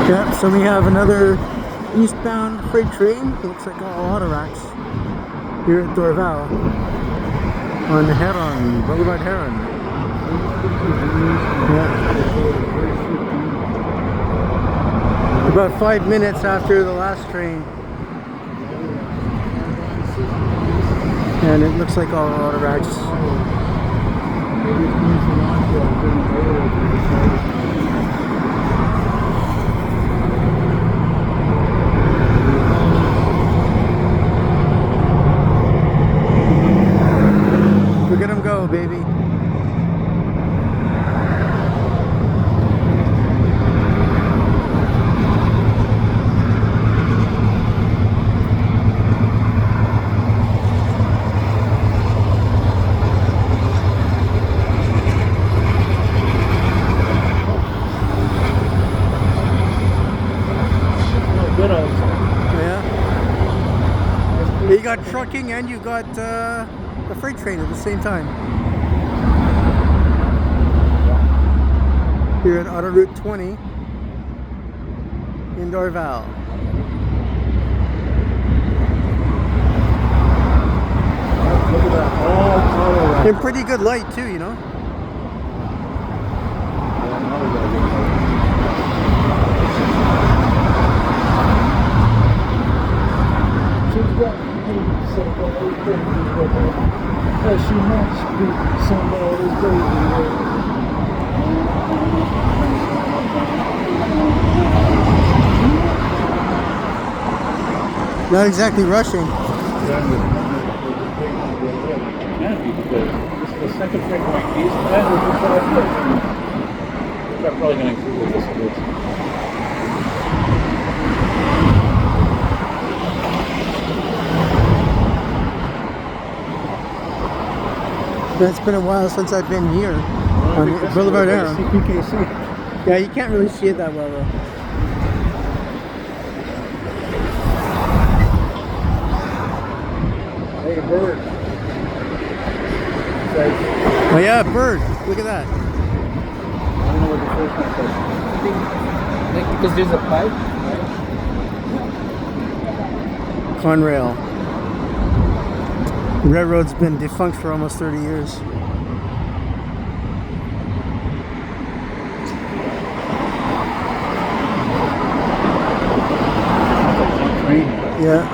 Yeah, so we have another eastbound freight train. It looks like all Autoroutes here at Dorval on Heron, Boulevard Heron. Yeah. About 5 minutes after the last train. And it looks like all Autoroutes. Look at them go, baby. Yeah. You got trucking and you got a freight train at the same time. Here at Autoroute 20 in Dorval. Look at that, all Autoroute. In pretty good light too, you know. She must be somebody's baby. Not exactly rushing. Because this is the second train going east, and we're just I'm probably going to include this. It's been a while since I've been here on Boulevard Heron. Yeah, you can't really see it that well though. Hey, bird. Oh yeah, bird. Look at that. I don't know what the first one says. I think because there's a pipe. Conrail. The railroad's been defunct for almost 30 years. Yeah.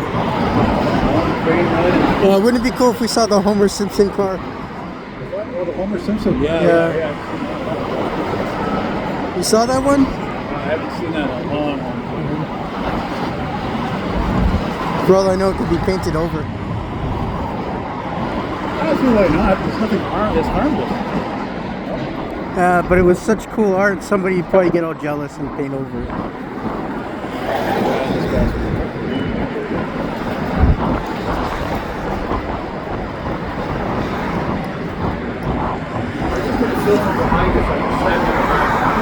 Well, wouldn't it be cool if we saw the Homer Simpson car? Oh, the Homer Simpson? Yeah. You saw that one? I haven't seen that in a long time. For all I know, it could be painted over. Absolutely not. There's nothing harmless. But it was such cool art, somebody would probably get all jealous and paint over it.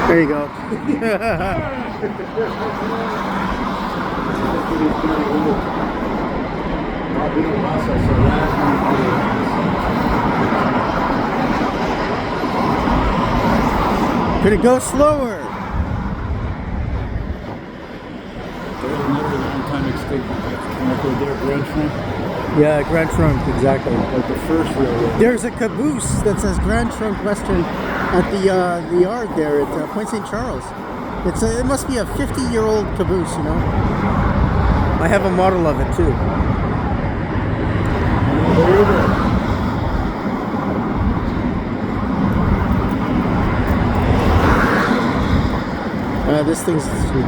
There you go. Could it go slower? Yeah, Grand Trunk, exactly. Like the first railroad. There's a caboose that says Grand Trunk Western at the yard there at Point St. Charles. It must be a 50-year-old caboose, you know. I have a model of it too. This thing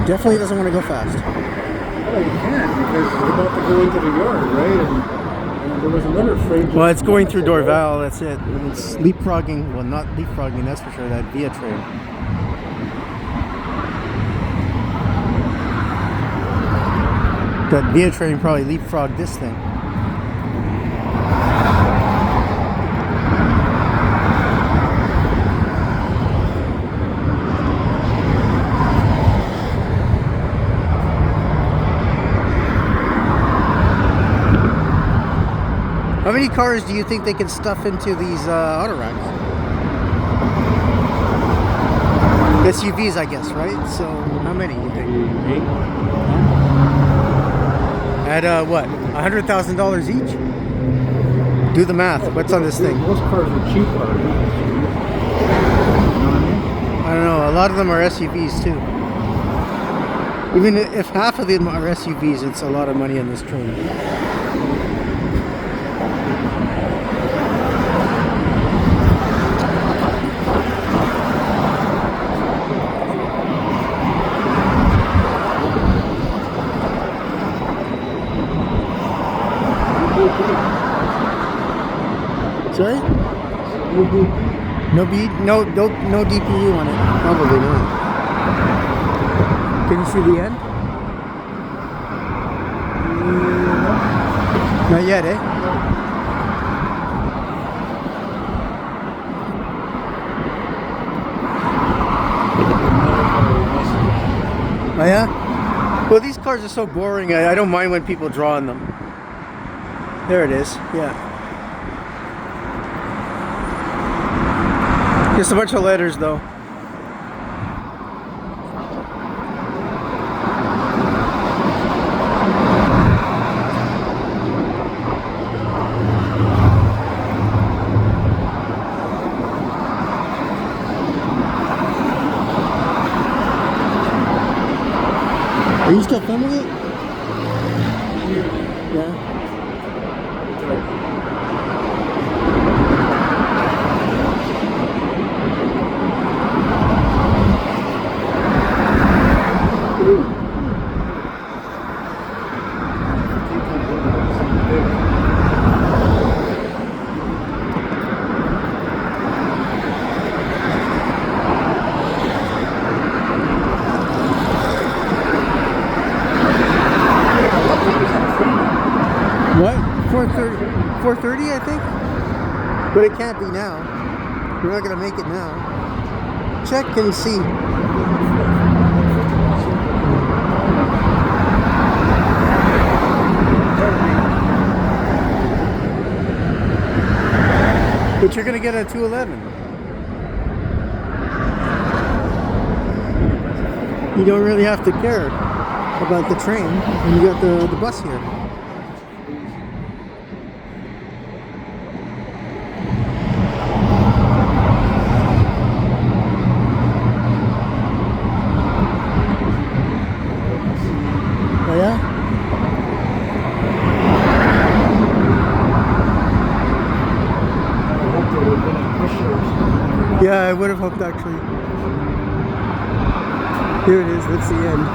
definitely doesn't want to go fast. Well, you can't because it's about to go into the yard, right? And there was another freight. Well, it's going through Dorval, that's it. And it's leapfrogging, well, not leapfrogging, that's for sure, that via train. That via train probably leapfrogged this thing. How many cars do you think they can stuff into these Autoroutes? SUVs, I guess, right? So how many you think? 8. At what? $100,000 each? Do the math. What's on this thing? Most cars are cheap cars. I don't know. A lot of them are SUVs too. Even if half of them are SUVs, it's a lot of money on this train. Sorry? No DPU on it. Probably not. Can you see the end? Not yet, eh? Oh yeah? Well, these cars are so boring. I don't mind when people draw on them. There it is. Yeah. Just a bunch of letters, though. Are you still filming it? Yeah. What? 4:30, I think? But it can't be now. We're not going to make it now. Check and see. But you're going to get a 211. You don't really have to care about the train when you got the bus here. Oh yeah? Yeah, I would have hoped actually. Here it is, that's the end.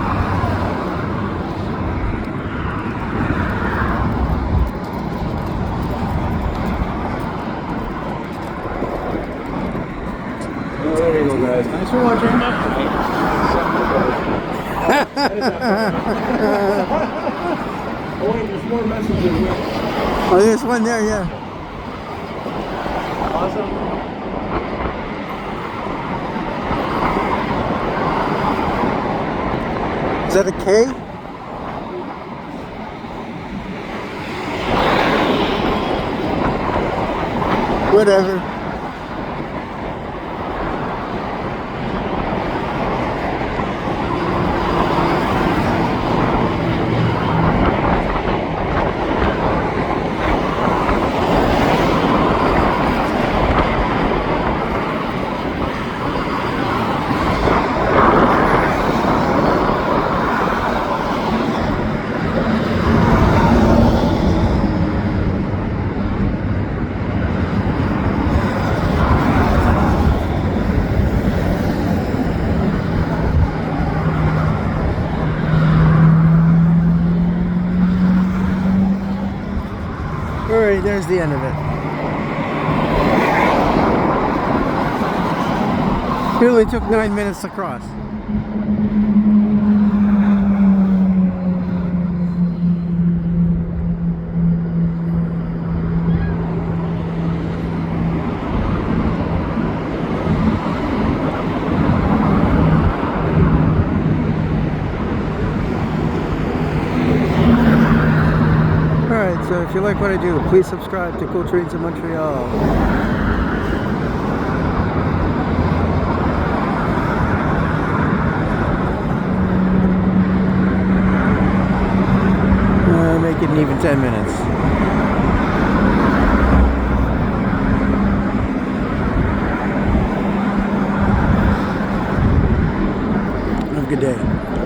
Oh, there you go, guys. Thanks for watching. Oh wait, there's more messages here. Oh, there's one there, yeah. Awesome. Is that a K? Whatever. Alright, there's the end of it. It only took 9 minutes to cross. So if you like what I do, please subscribe to Cool Trains in Montreal. make it in even 10 minutes. Have a good day.